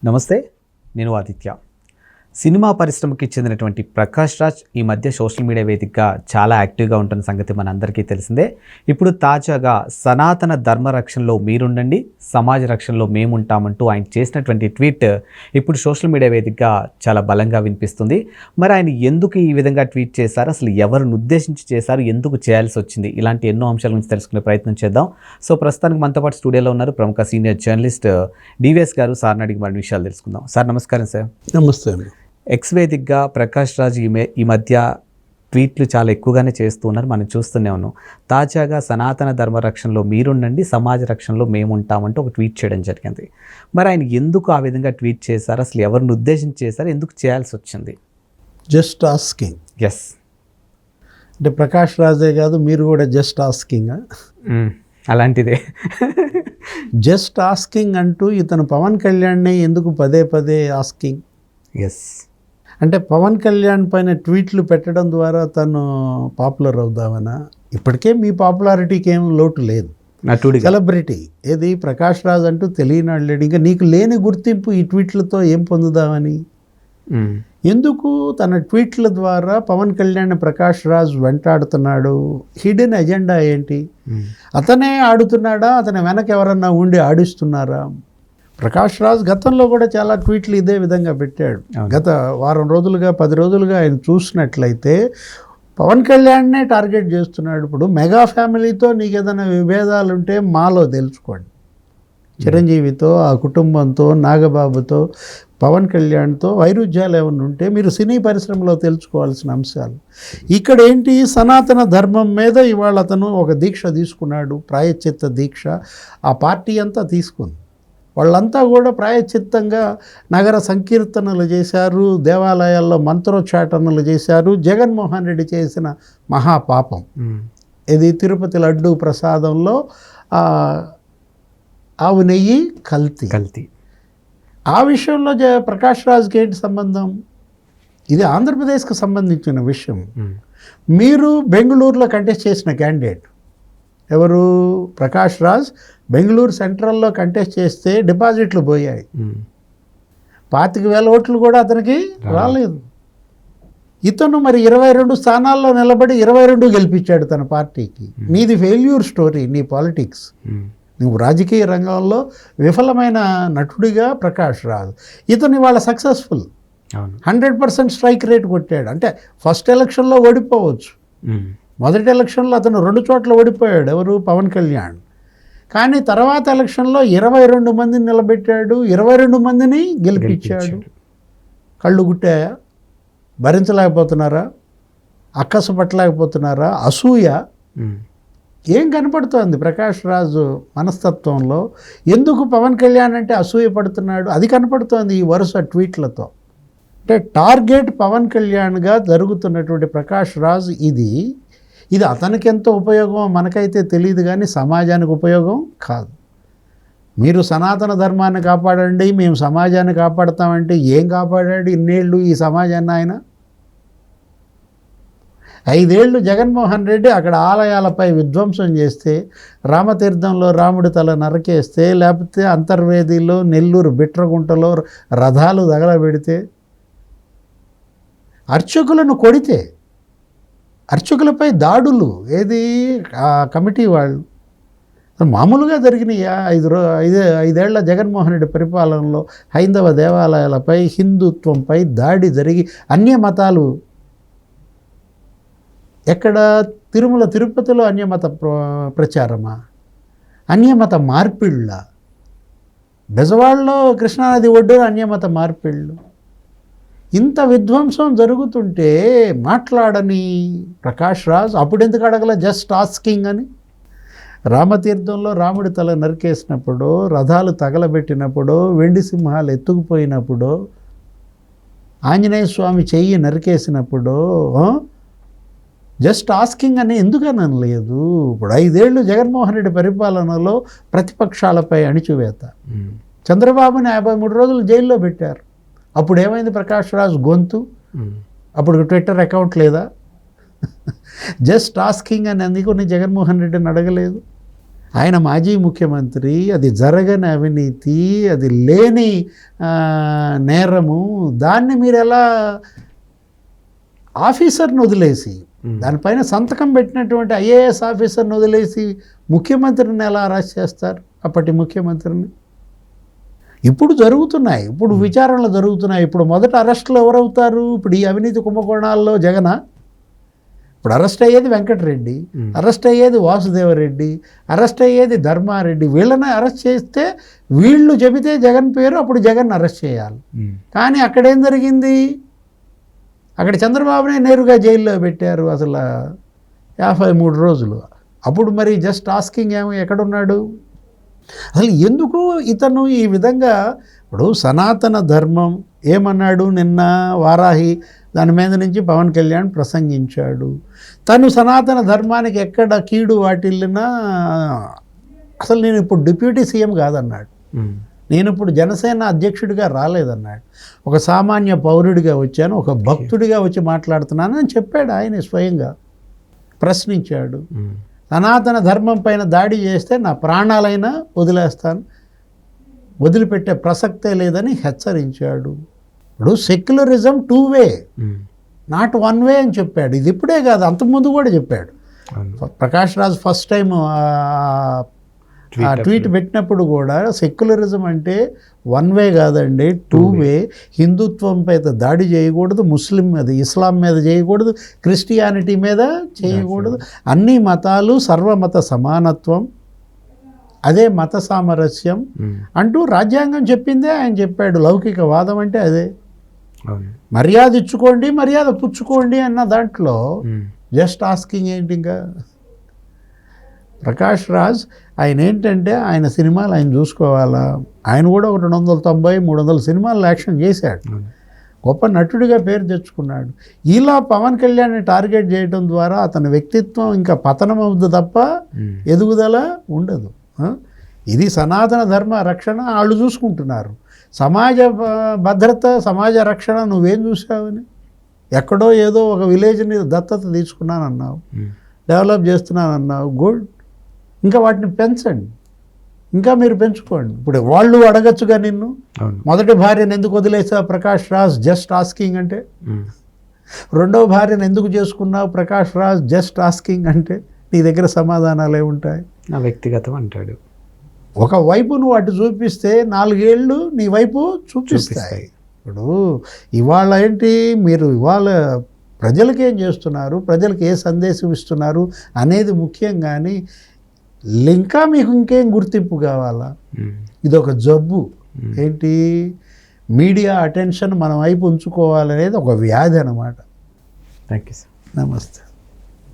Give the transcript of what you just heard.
నమస్తే, నేను ఆదిత్య. సినిమా పరిశ్రమకి చెందినటువంటి ప్రకాష్ రాజ్ ఈ మధ్య సోషల్ మీడియా వేదికగా చాలా యాక్టివ్గా ఉంటున్న సంగతి మనందరికీ తెలిసిందే. ఇప్పుడు తాజాగా సనాతన ధర్మ రక్షణలో మీరుండండి, సమాజ రక్షణలో మేముంటామంటూ ఆయన చేసినటువంటి ట్వీట్ ఇప్పుడు సోషల్ మీడియా వేదికగా చాలా బలంగా వినిపిస్తుంది. మరి ఆయన ఎందుకు ఈ విధంగా ట్వీట్ చేశారు, అసలు ఎవరిని ఉద్దేశించి చేశారు, ఎందుకు చేయాల్సి వచ్చింది, ఇలాంటి ఎన్నో అంశాల గురించి తెలుసుకునే ప్రయత్నం చేద్దాం. సో ప్రస్తుతానికి మనతో పాటు స్టూడియోలో ఉన్నారు ప్రముఖ సీనియర్ జర్నలిస్ట్ డివిఎస్ గారు. సార్ని అడిగి మరిన్ని విషయాలు తెలుసుకుందాం. సార్ నమస్కారం. సార్ నమస్తే అండి. ఎక్స్ వేదికగా ప్రకాష్ రాజ్ ఈ మధ్య ట్వీట్లు చాలా ఎక్కువగానే చేస్తూ ఉన్నారు, మనం చూస్తూనే ఉన్నాం. తాజాగా సనాతన ధర్మ రక్షణలో మీరుండండి, సమాజ రక్షణలో మేముంటామంటూ ఒక ట్వీట్ చేయడం జరిగింది. మరి ఆయన ఎందుకు ఆ విధంగా ట్వీట్ చేశారు, అసలు ఎవరిని ఉద్దేశించి చేశారు, ఎందుకు చేయాల్సి వచ్చింది? Just asking. ఎస్, అంటే ప్రకాష్ రాజే కాదు, మీరు కూడా జస్ట్ ఆస్కింగ్. అలాంటిదే. జస్ట్ ఆస్కింగ్ అంటూ ఇతను పవన్ కళ్యాణ్ని ఎందుకు పదే పదే ఆస్కింగ్? ఎస్, అంటే పవన్ కళ్యాణ్ పైన ట్వీట్లు పెట్టడం ద్వారా తను పాపులర్ అవుదామనా? ఇప్పటికే మీ పాపులారిటీకి ఏం లోటు లేదు, నటుడి సెలబ్రిటీ. ఏది ప్రకాష్ రాజ్ అంటూ తెలియనాడు లేడు. ఇంకా నీకు లేని గుర్తింపు ఈ ట్వీట్లతో ఏం పొందుదామని? ఎందుకు తన ట్వీట్ల ద్వారా పవన్ కళ్యాణ్ ప్రకాష్ రాజ్ వెంటాడుతున్నాడు? హిడెన్ ఎజెండా ఏంటి? అతనే ఆడుతున్నాడా, అతని వెనక ఎవరన్నా ఉండి ఆడిస్తున్నారా? ప్రకాష్ రాజ్ గతంలో కూడా చాలా ట్వీట్లు ఇదే విధంగా పెట్టాడు. గత వారం రోజులుగా 10 రోజులుగా ఆయన చూసినట్లయితే పవన్ కళ్యాణ్నే టార్గెట్ చేస్తున్నాడు. ఇప్పుడు మెగా ఫ్యామిలీతో నీకు ఏదైనా విభేదాలు ఉంటే మాలో తెలుసుకోండి. చిరంజీవితో, ఆ కుటుంబంతో, నాగబాబుతో, పవన్ కళ్యాణ్తో వైరుధ్యాలు ఏమైనా ఉంటే మీరు సినీ పరిశ్రమలో తెలుసుకోవాల్సిన అంశాలు. ఇక్కడ ఏంటి, సనాతన ధర్మం మీద ఇవాళ అతను ఒక దీక్ష తీసుకున్నాడు, ప్రాయశ్చిత్త దీక్ష. ఆ పార్టీ అంతా తీసుకుంది. వాళ్ళంతా కూడా ప్రాయశ్చిత్తంగా నగర సంకీర్తనలు చేశారు, దేవాలయాల్లో మంత్రోచ్చాటనలు చేశారు. జగన్మోహన్ రెడ్డి చేసిన మహాపాపం ఇది తిరుపతి లడ్డూ ప్రసాదంలో ఆవు నెయ్యి కల్తీ. ఆ విషయంలో ప్రకాష్ రాజ్కి ఏంటి సంబంధం? ఇది ఆంధ్రప్రదేశ్కి సంబంధించిన విషయం. మీరు బెంగళూరులో కంటెస్ట్ చేసిన క్యాండిడేట్ ఎవరు? ప్రకాష్ రాజ్ బెంగళూరు సెంట్రల్లో కంటెస్ట్ చేస్తే డిపాజిట్లు పోయాయి. 25,000 ఓట్లు కూడా అతనికి రాలేదు. ఇతను మరి 22 స్థానాల్లో నిలబడి 22 గెలిపించాడు తన పార్టీకి. నీది ఫెయిల్యూర్ స్టోరీ, నీ పాలిటిక్స్. నువ్వు రాజకీయ రంగంలో విఫలమైన నటుడిగా ప్రకాష్ రాజ్. ఇతను ఇవాళ సక్సెస్ఫుల్, 100% స్ట్రైక్ రేట్ కొట్టాడు. అంటే ఫస్ట్ ఎలక్షన్లో ఓడిపోవచ్చు, మొదటి ఎలక్షన్లో అతను 2 చోట్ల ఓడిపోయాడు. ఎవరు? పవన్ కళ్యాణ్. కానీ తర్వాత ఎలక్షన్లో 22 మందిని నిలబెట్టాడు, 22 మందిని గెలిపించాడు. కళ్ళు గుట్టాయా? భరించలేకపోతున్నారా? అక్కసు పట్టలేకపోతున్నారా? అసూయ ఏం కనపడుతోంది ప్రకాష్ రాజు మనస్తత్వంలో? ఎందుకు పవన్ కళ్యాణ్ అంటే అసూయ పడుతున్నాడు? అది కనపడుతోంది ఈ వరుస ట్వీట్లతో. అంటే టార్గెట్ పవన్ కళ్యాణ్గా జరుగుతున్నటువంటి ప్రకాష్ రాజ్ ఇది అతనికి ఎంత ఉపయోగమో మనకైతే తెలియదు, కానీ సమాజానికి ఉపయోగం కాదు. మీరు సనాతన ధర్మాన్ని కాపాడండి, మేము సమాజాన్ని కాపాడతామంటే ఏం కాపాడాడు ఇన్నేళ్ళు ఈ సమాజాన్ని ఆయన? 5 ఏళ్ళు జగన్మోహన్ రెడ్డి అక్కడ ఆలయాలపై విధ్వంసం చేస్తే, రామతీర్థంలో రాముడి తల నరకేస్తే, లేకపోతే అంతర్వేదిలో, నెల్లూరు బిట్రగుంటలో రథాలు తగలబెడితే, అర్చకులను కొడితే, అర్చకులపై దాడులు, ఏది కమిటీ వాళ్ళు మామూలుగా జరిగినాయా? 5 ఏళ్ల జగన్మోహన్ రెడ్డి పరిపాలనలో హైందవ దేవాలయాలపై, హిందుత్వంపై దాడి జరిగి అన్య మతాలు ఎక్కడ? తిరుపతిలో అన్యమత ప్రచారమా? అన్యమత మార్పిళ్ళ? బెజవాడలో కృష్ణానది ఒడ్డున అన్యమత మార్పిళ్ళు. ఇంత విధ్వంసం జరుగుతుంటే మాట్లాడని ప్రకాష్ రాజ్ అప్పుడెందుకు అడగల జస్ట్ ఆస్కింగ్ అని? రామతీర్థంలో రాముడి తల నరికేసినప్పుడు, రథాలు తగలబెట్టినప్పుడు, వెండి సింహాలు ఎత్తుకుపోయినప్పుడు, ఆంజనేయ స్వామి చెయ్యి నరికేసినప్పుడు జస్ట్ ఆస్కింగ్ అని ఎందుకని లేదు? ఇప్పుడు 5 ఏళ్ళు జగన్మోహన్ రెడ్డి పరిపాలనలో ప్రతిపక్షాలపై అణిచివేత. చంద్రబాబుని 53 రోజులు జైల్లో పెట్టారు. అప్పుడు ఏమైంది ప్రకాష్ రాజ్ గొంతు? అప్పుడు ట్విట్టర్ అకౌంట్ లేదా? జస్ట్ ఆస్కింగ్ అని అందుకు జగన్మోహన్ రెడ్డిని అడగలేదు. ఆయన మాజీ ముఖ్యమంత్రి, అది జరగని అవినీతి, అది లేని నేరము. దాన్ని మీరు ఎలా ఆఫీసర్ని వదిలేసి, దానిపైన సంతకం పెట్టినటువంటి ఐఏఎస్ ఆఫీసర్ని వదిలేసి ముఖ్యమంత్రిని ఎలా అరెస్ట్ చేస్తారు, అప్పటి ముఖ్యమంత్రిని? ఇప్పుడు జరుగుతున్నాయి, ఇప్పుడు విచారణలు జరుగుతున్నాయి. ఇప్పుడు మొదట అరెస్టులు ఎవరవుతారు? ఇప్పుడు ఈ అవినీతి కుంభకోణాల్లో జగన. ఇప్పుడు అరెస్ట్ అయ్యేది వెంకటరెడ్డి, అరెస్ట్ అయ్యేది వాసుదేవరెడ్డి, అరెస్ట్ అయ్యేది ధర్మారెడ్డి. వీళ్ళని అరెస్ట్ చేస్తే వీళ్ళు చెబితే జగన్ పేరు, అప్పుడు జగన్ అరెస్ట్ చేయాలి. కానీ అక్కడేం జరిగింది? అక్కడ చంద్రబాబునే నేరుగా జైల్లో పెట్టారు అసలు 53 రోజులు. అప్పుడు మరి జస్ట్ ఆస్కింగ్ ఏమో ఎక్కడున్నాడు? అసలు ఎందుకు ఇతను ఈ విధంగా? ఇప్పుడు సనాతన ధర్మం ఏమన్నాడు నిన్న వారాహి, దాని మీద నుంచి పవన్ కళ్యాణ్ ప్రసంగించాడు. తను సనాతన ధర్మానికి ఎక్కడ కీడు వాటిల్లినా అసలు నేను ఇప్పుడు డిప్యూటీ సీఎం కాదన్నాడు. నేను ఇప్పుడు జనసేన అధ్యక్షుడిగా రాలేదన్నాడు. ఒక సామాన్య పౌరుడిగా వచ్చాను, ఒక భక్తుడిగా వచ్చి మాట్లాడుతున్నాను అని చెప్పాడు. ఆయన స్వయంగా ప్రశ్నించాడు. సనాతన ధర్మం పైన దాడి చేస్తే నా ప్రాణాలైనా వదిలేస్తాను, వదిలిపెట్టే ప్రసక్తే లేదని హెచ్చరించాడు. ఇప్పుడు సెక్యులరిజం 2 వే, నాట్ 1 వే అని చెప్పాడు. ఇది ఇప్పుడే కాదు, అంతకుముందు కూడా చెప్పాడు. ప్రకాష్ రాజ్ ఫస్ట్ టైం ఆ ట్వీట్ పెట్టినప్పుడు కూడా సెక్యులరిజం అంటే 1 వే కాదండి, 2 వే. హిందుత్వంపై దాడి చేయకూడదు, ముస్లిం మీద, ఇస్లాం మీద చేయకూడదు, క్రిస్టియానిటీ మీద చేయకూడదు. అన్ని మతాలు సర్వమత సమానత్వం, అదే మత సామరస్యం అంటూ రాజ్యాంగం చెప్పిందే ఆయన చెప్పాడు. లౌకికవాదం అంటే అదే. మర్యాద ఇచ్చుకోండి, మర్యాద పుచ్చుకోండి అన్న దాంట్లో జస్ట్ ఆస్కింగ్ ఏంటి? ఇంకా ప్రకాష్ రాజ్ ఆయన ఏంటంటే ఆయన సినిమాలు ఆయన చూసుకోవాలా. ఆయన కూడా ఒక 290-300 సినిమాలు యాక్షన్ చేశాడు, గొప్ప నటుడిగా పేరు తెచ్చుకున్నాడు. ఇలా పవన్ కళ్యాణ్ని టార్గెట్ చేయడం ద్వారా అతని వ్యక్తిత్వం ఇంకా పతనం అవుతుంది తప్ప ఎదుగుదల ఉండదు. ఇది సనాతన ధర్మ రక్షణ వాళ్ళు చూసుకుంటున్నారు. సమాజ భద్రత, సమాజ రక్షణ నువ్వేం చూసావని? ఎక్కడో ఏదో ఒక విలేజ్ని దత్తత తీసుకున్నానన్నావు, డెవలప్ చేస్తున్నానన్నావు, గుడ్. ఇంకా వాటిని పెంచండి, ఇంకా మీరు పెంచుకోండి. ఇప్పుడు వాళ్ళు అడగచ్చుగా నిన్ను, మొదటి భార్యను ఎందుకు వదిలేసావు ప్రకాష్ రాజ్, జస్ట్ ఆస్కింగ్ అంటే. రెండవ భార్యను ఎందుకు చేసుకున్నావు ప్రకాష్ రాజ్, జస్ట్ ఆస్కింగ్ అంటే నీ దగ్గర సమాధానాలే ఉంటాయి. నా వ్యక్తిగతం అంటాడు. ఒకవైపు నువ్వు అటు చూపిస్తే 4 ఏళ్ళు నీ వైపు చూపిస్తాయి. ఇప్పుడు ఇవాళ ఏంటి, మీరు ఇవాళ ప్రజలకి ఏం చేస్తున్నారు, ప్రజలకు ఏ సందేశం ఇస్తున్నారు అనేది ముఖ్యం. కానీ ఇంకా మీకు ఇంకేం గుర్తింపు కావాలా? ఇదొక జబ్బు. ఏంటి, మీడియా అటెన్షన్ మన వైపు ఉంచుకోవాలనేది ఒక వ్యాధి అన్నమాట. Thank you sir. నమస్తే.